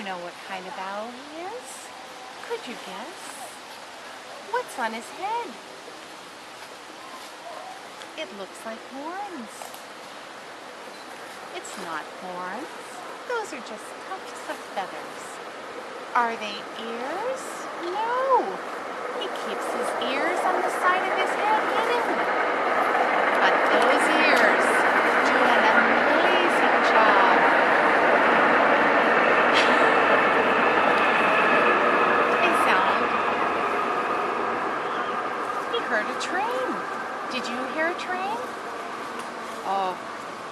know what kind of owl he is? Could you guess? What's on his head? It looks like horns. It's not horns. Those are just tufts of feathers. Are they ears? No. He keeps his ears on the side of his head hidden. But those ears do an amazing job. They sound. He heard a train. Did you hear a train? Oh,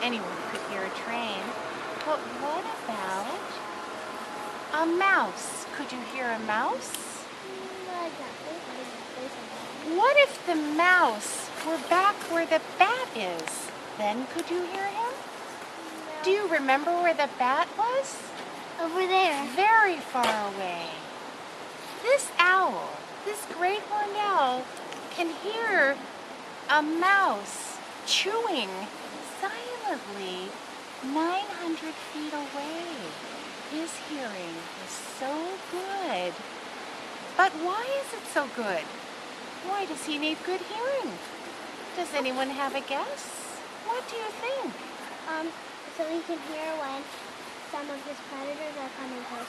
anyone could hear a train. But what about a mouse? Could you hear a mouse? What if the mouse were back where the bat is? Then could you hear him? No. Do you remember where the bat was? Over there. Very far away. This owl, this great horned owl, can hear a mouse chewing silently 900 feet away. His hearing is so good. But why is it so good? Why does he need good hearing? Does anyone have a guess? What do you think? So he can hear when some of his predators are coming close.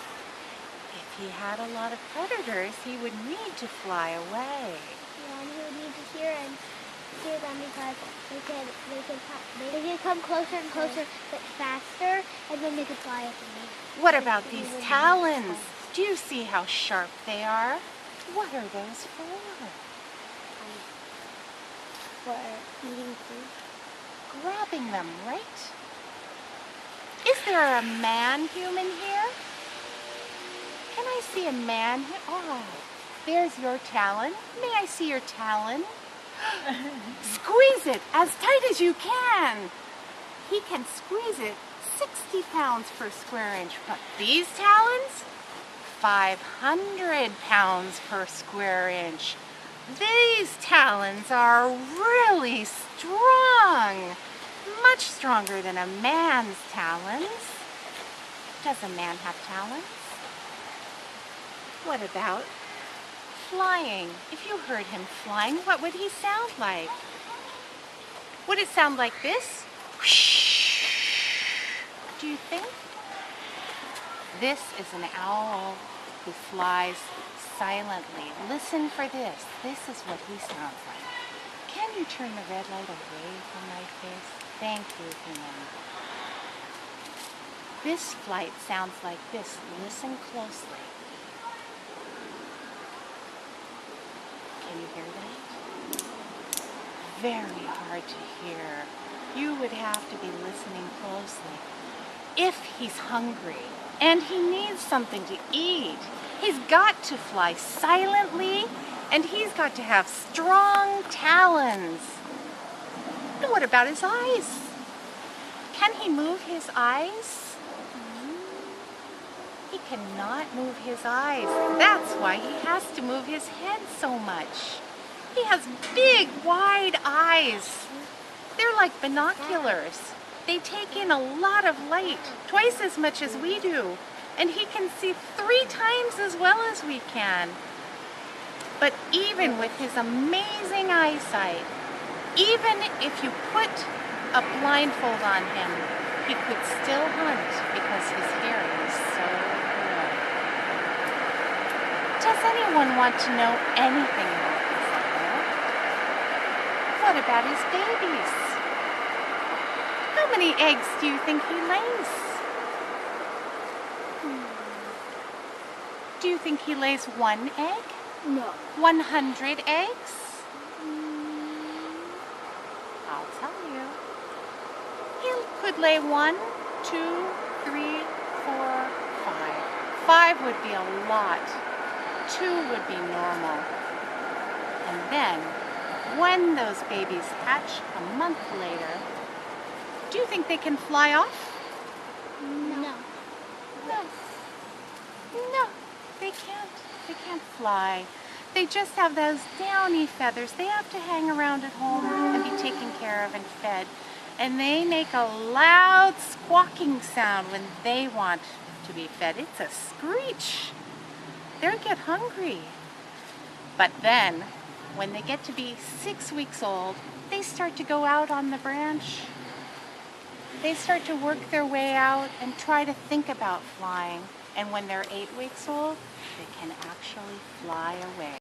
If he had a lot of predators, he would need to fly away. Yeah, and he would need to hear them because they could come closer and closer, but faster, and then they could fly up in the air. What about these talons? Do you see how sharp they are? What are those for? For eating food. Grabbing them, right? Is there a man-human here? Can I see a man here? Oh, there's your talon. May I see your talon? Squeeze it as tight as you can. He can squeeze it 60 pounds per square inch. But these talons, 500 pounds per square inch. These talons are really strong, much stronger than a man's talons. Does a man have talons? What about flying? If you heard him flying, what would he sound like? Would it sound like this? Do you think? This is an owl who flies silently. Listen for this. This is what he sounds like. Can you turn the red light away from my face? Thank you, human. This flight sounds like this. Listen closely. Can you hear that? Very hard to hear. You would have to be listening closely. If he's hungry and he needs something to eat, he's got to fly silently and he's got to have strong talons. And what about his eyes? Can he move his eyes? He cannot move his eyes. That's why he has to move his head so much. He has big, wide eyes. They're like binoculars. They take in a lot of light, twice as much as we do. And he can see 3 times as well as we can. But even with his amazing eyesight, even if you put a blindfold on him, he could still hunt because his hearing is so good. Does anyone want to know anything about this owl? What about his babies? How many eggs do you think he lays? Do you think he lays 1 egg? No. 100 eggs? I'll tell you. He could lay 1, 2, 3, 4, 5. 5 would be a lot. 2 would be normal. And then, when those babies hatch a month later, do you think they can fly off? No. No. No, they can't. They can't fly. They just have those downy feathers. They have to hang around at home and be taken care of and fed. And they make a loud squawking sound when they want to be fed. It's a screech. They'll get hungry. But then, when they get to be 6 weeks old, they start to go out on the branch. They start to work their way out and try to think about flying. And when they're 8 weeks old, they can actually fly away.